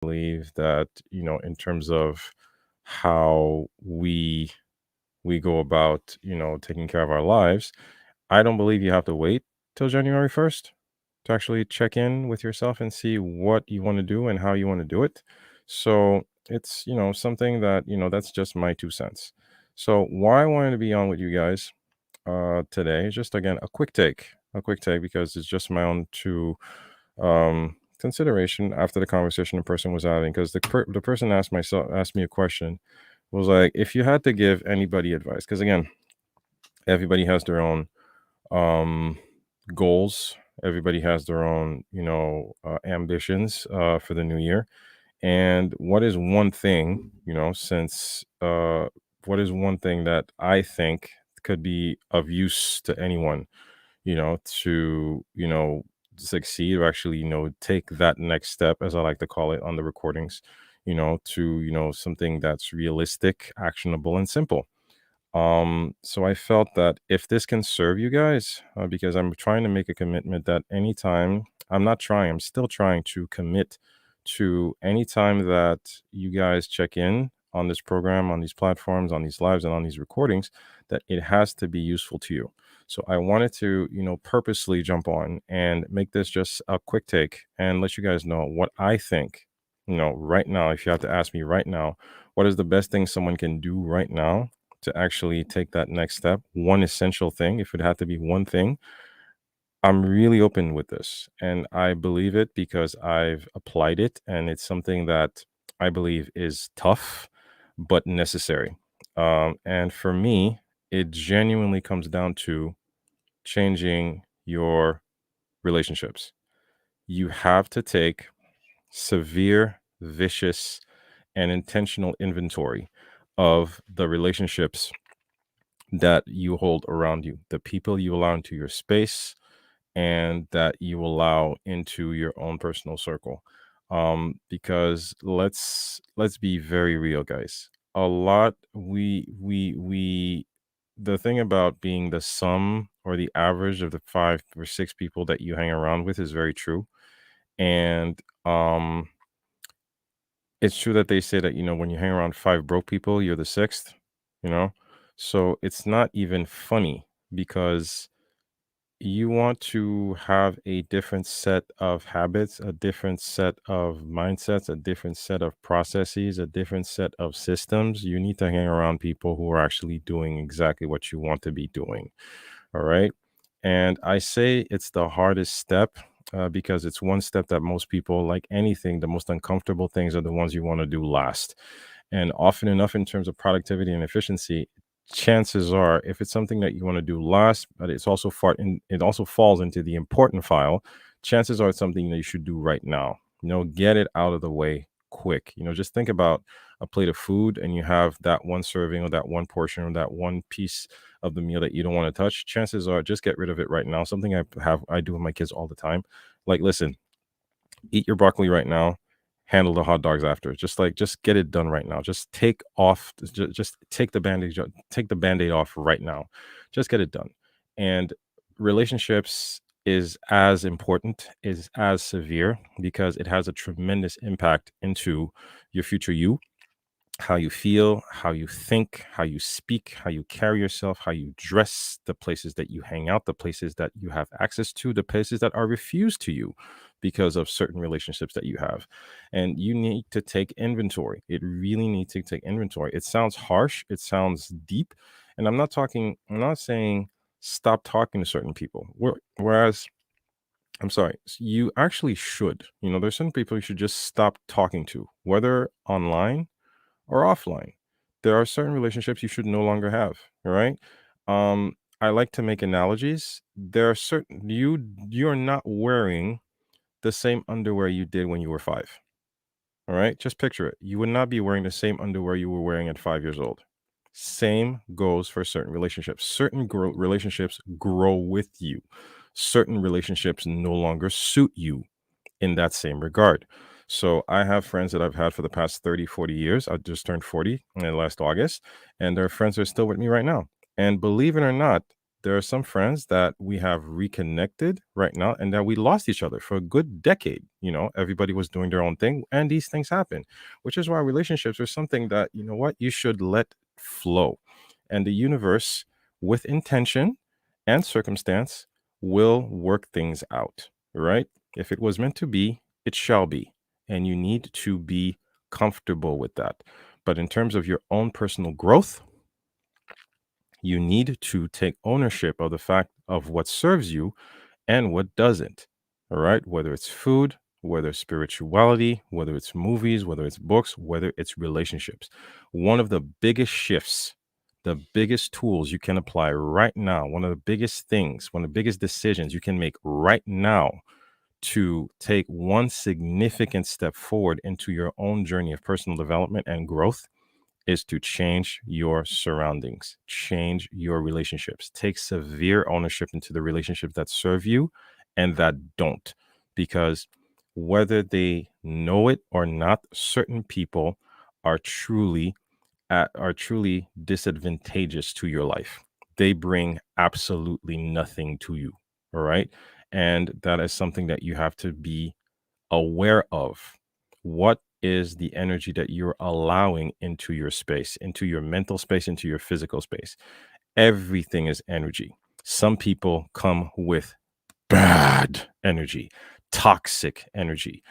believe that, in terms of how we go about, taking care of our lives, I don't believe you have to wait till January 1st to actually check in with yourself and see what you want to do and how you want to do it. So it's, something that, that's just my 2 cents. So why I wanted to be on with you guys today is just, again, a quick take because it's just my own consideration after the conversation the person was having, because the person asked me a question, was like, if you had to give anybody advice, because again, everybody has their own um goals, everybody has their own ambitions for the new year. And what is one thing, since what is one thing that I think could be of use to anyone, to, succeed, or actually, take that next step, as I like to call it on the recordings, to, something that's realistic, actionable, and simple. So I felt that if this can serve you guys, because I'm trying to make a commitment that anytime, I'm still trying to commit to any time that you guys check in on this program, on these platforms, on these lives, and on these recordings, that it has to be useful to you. So I wanted to, purposely jump on and make this just a quick take and let you guys know what I think, right now. If you have to ask me right now, what is the best thing someone can do right now to actually take that next step? One essential thing, if it had to be one thing, I'm really open with this. And I believe it because I've applied it. And it's something that I believe is tough, but necessary. And for me, it genuinely comes down to changing your relationships. You have to take severe, vicious, and intentional inventory of the relationships that you hold around you, the people you allow into your space, and that you allow into your own personal circle. Because let's be very real, guys. A lot we the thing about being the sum or the average of the 5 or 6 people that you hang around with is very true. And it's true that they say that, when you hang around 5 broke people, you're the sixth, you know? So it's not even funny, because you want to have a different set of habits, a different set of mindsets, a different set of processes, a different set of systems. You need to hang around people who are actually doing exactly what you want to be doing. All right. And I say it's the hardest step, because it's one step that most people, like anything, the most uncomfortable things are the ones you want to do last. And often enough, in terms of productivity and efficiency, chances are, if it's something that you want to do last, but it also falls into the important file, chances are it's something that you should do right now. Get it out of the way quick. Just think about a plate of food, and you have that one serving, or that one portion, or that one piece of the meal that you don't want to touch. Chances are, just get rid of it right now. Something I do with my kids all the time. Like, listen, eat your broccoli right now, handle the hot dogs after. Just get it done right now. Just take the band-aid off right now. Just get it done. And relationships is as important, is as severe, because it has a tremendous impact into your future you, how you feel, how you think, how you speak, how you carry yourself, how you dress, the places that you hang out, the places that you have access to, the places that are refused to you because of certain relationships that you have. And you need to take inventory. It really needs to take inventory. It sounds harsh, it sounds deep. And I'm not saying stop talking to certain people. Whereas, I'm sorry, you actually should. There's certain people you should just stop talking to, whether online or offline. There are certain relationships you should no longer have. All right. I like to make analogies. There are certain you're not wearing the same underwear you did when you were 5. All right. Just picture it. You would not be wearing the same underwear you were wearing at 5 years old. Same goes for certain relationships. Certain relationships grow with you. Certain relationships no longer suit you in that same regard. So I have friends that I've had for the past 30, 40 years. I just turned 40 in last August, and their friends are still with me right now. And believe it or not, There are some friends that we have reconnected right now and that we lost each other for a good decade. Everybody was doing their own thing and these things happen, which is why relationships are something that, you should let flow. And the universe, with intention and circumstance, will work things out, right? If it was meant to be, it shall be. And you need to be comfortable with that. But in terms of your own personal growth, you need to take ownership of the fact of what serves you and what doesn't. All right. Whether it's food, whether it's spirituality, whether it's movies, whether it's books, whether it's relationships. One of the biggest shifts, the biggest tools you can apply right now, one of the biggest things, one of the biggest decisions you can make right now to take one significant step forward into your own journey of personal development and growth is to change your surroundings, change your relationships, take severe ownership into the relationships that serve you and that don't. Because whether they know it or not, certain people are truly disadvantageous to your life. They bring absolutely nothing to you. All right. And that is something that you have to be aware of. What is the energy that you're allowing into your space, into your mental space, into your physical space? Everything is energy. Some people come with bad energy, toxic energy,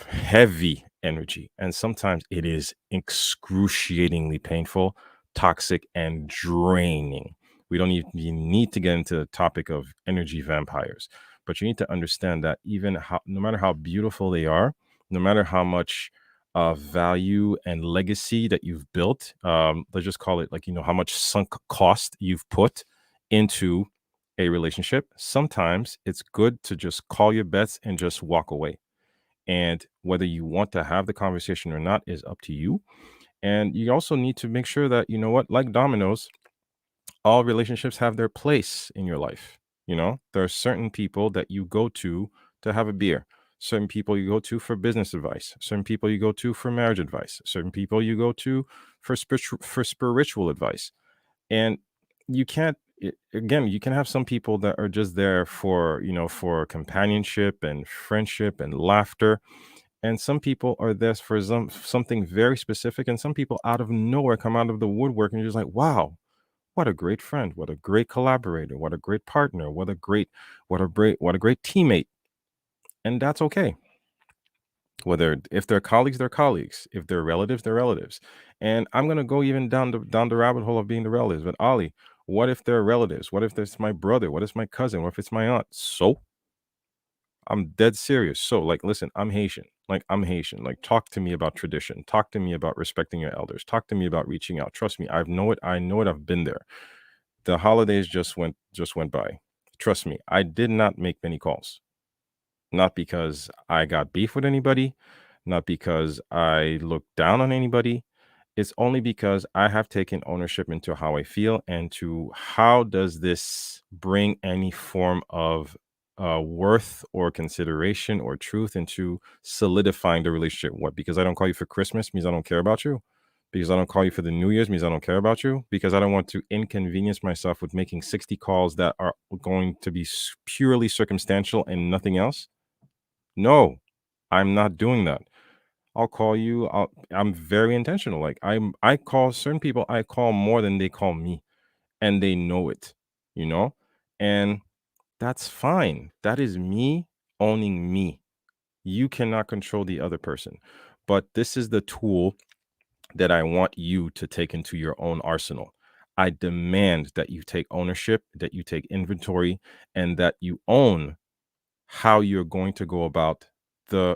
heavy energy. And sometimes it is excruciatingly painful, toxic, and draining. We don't even need to get into the topic of energy vampires, but you need to understand that even how, no matter how beautiful they are, no matter how much value and legacy that you've built, let's just call it like, how much sunk cost you've put into a relationship, sometimes it's good to just call your bets and just walk away, and whether you want to have the conversation or not is up to you. And you also need to make sure that, like dominoes, all relationships have their place in your life. There are certain people that you go to have a beer, certain people you go to for business advice, certain people you go to for marriage advice, certain people you go to for spiritual advice. And you can't again, you can have some people that are just there for companionship and friendship and laughter, and some people are there for something very specific, and some people out of nowhere come out of the woodwork and you're just like, wow, what a great friend, what a great collaborator, what a great partner, what a great teammate. And that's okay. Whether if they're colleagues, they're colleagues. If they're relatives, they're relatives. And I'm gonna go even down the rabbit hole of being the relatives. But Ali, what if they're relatives? What if it's my brother? What if it's my cousin? What if it's my aunt? So I'm dead serious. So, like, listen, I'm Haitian. Like, I'm Haitian. Like, talk to me about tradition. Talk to me about respecting your elders. Talk to me about reaching out. Trust me, I know it. I know it. I've been there. The holidays just went by. Trust me, I did not make many calls. Not because I got beef with anybody, not because I look down on anybody. It's only because I have taken ownership into how I feel and to how does this bring any form of worth or consideration or truth into solidifying the relationship. What? Because I don't call you for Christmas means I don't care about you. Because I don't call you for the New Year's means I don't care about you. Because I don't want to inconvenience myself with making 60 calls that are going to be purely circumstantial and nothing else. No, I'm not doing that. I'll call you. I'm very intentional. Like I call certain people. I call more than they call me, and they know it. You know, and that's fine. That is me owning me. You cannot control the other person, but this is the tool that I want you to take into your own arsenal. I demand that you take ownership, that you take inventory, and that you own how you're going to go about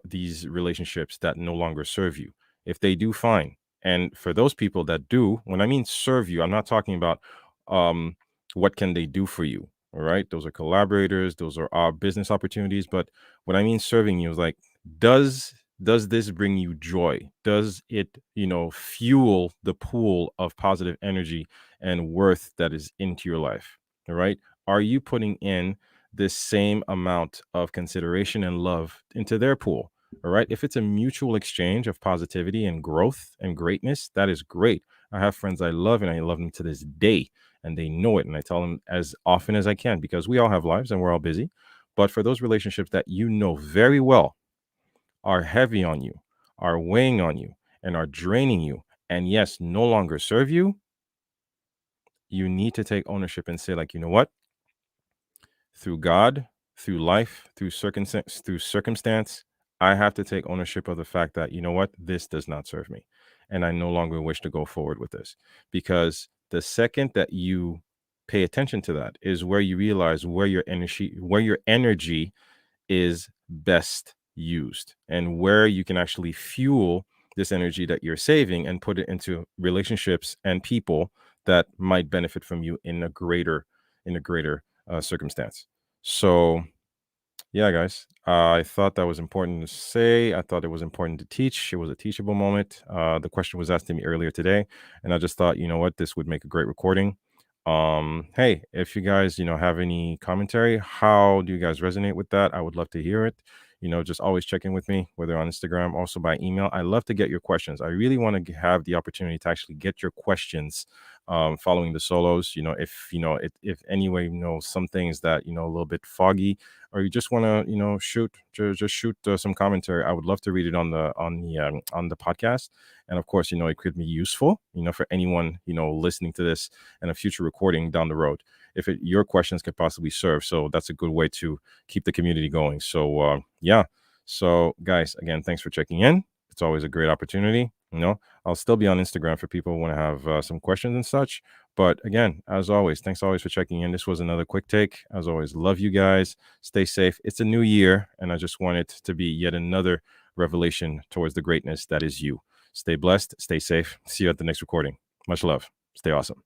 these relationships that no longer serve you. If they do, fine. And for those people that do, when I mean serve you, I'm not talking about um what can they do for you. All right. Those are collaborators, those are our business opportunities. But what I mean serving you is like, does this bring you joy? Does it, fuel the pool of positive energy and worth that is into your life? All right. Are you putting in this same amount of consideration and love into their pool? All right. If it's a mutual exchange of positivity and growth and greatness, that is great. I have friends I love and I love them to this day, and they know it. And I tell them as often as I can because we all have lives and we're all busy. But for those relationships that you know very well are heavy on you, are weighing on you, and are draining you, and yes, no longer serve you, you need to take ownership and say, like, you know what? Through God, through life, through circumstance, I have to take ownership of the fact that, you know what, this does not serve me. And I no longer wish to go forward with this. Because the second that you pay attention to that is where you realize where your energy is best used and where you can actually fuel this energy that you're saving and put it into relationships and people that might benefit from you in a greater circumstance. So yeah, guys, I thought that was important to say. I thought it was important to teach. It was a teachable moment. The question was asked to me earlier today, and I just thought, you know what, this would make a great recording. Hey, if you guys, have any commentary, how do you guys resonate with that? I would love to hear it. Just always check in with me, whether on Instagram, also by email. I love to get your questions. I really want to have the opportunity to actually get your questions following the solos. If anyway, some things that, a little bit foggy, or you just want to, just shoot some commentary. I would love to read it on the podcast. And of course, it could be useful, for anyone, listening to this and a future recording down the road, if your questions could possibly serve. So that's a good way to keep the community going. So yeah. So guys, again, thanks for checking in. It's always a great opportunity. I'll still be on Instagram for people who want to have some questions and such. But again, as always, thanks always for checking in. This was another quick take. As always, love you guys. Stay safe. It's a new year, and I just want it to be yet another revelation towards the greatness that is you. Stay blessed. Stay safe. See you at the next recording. Much love. Stay awesome.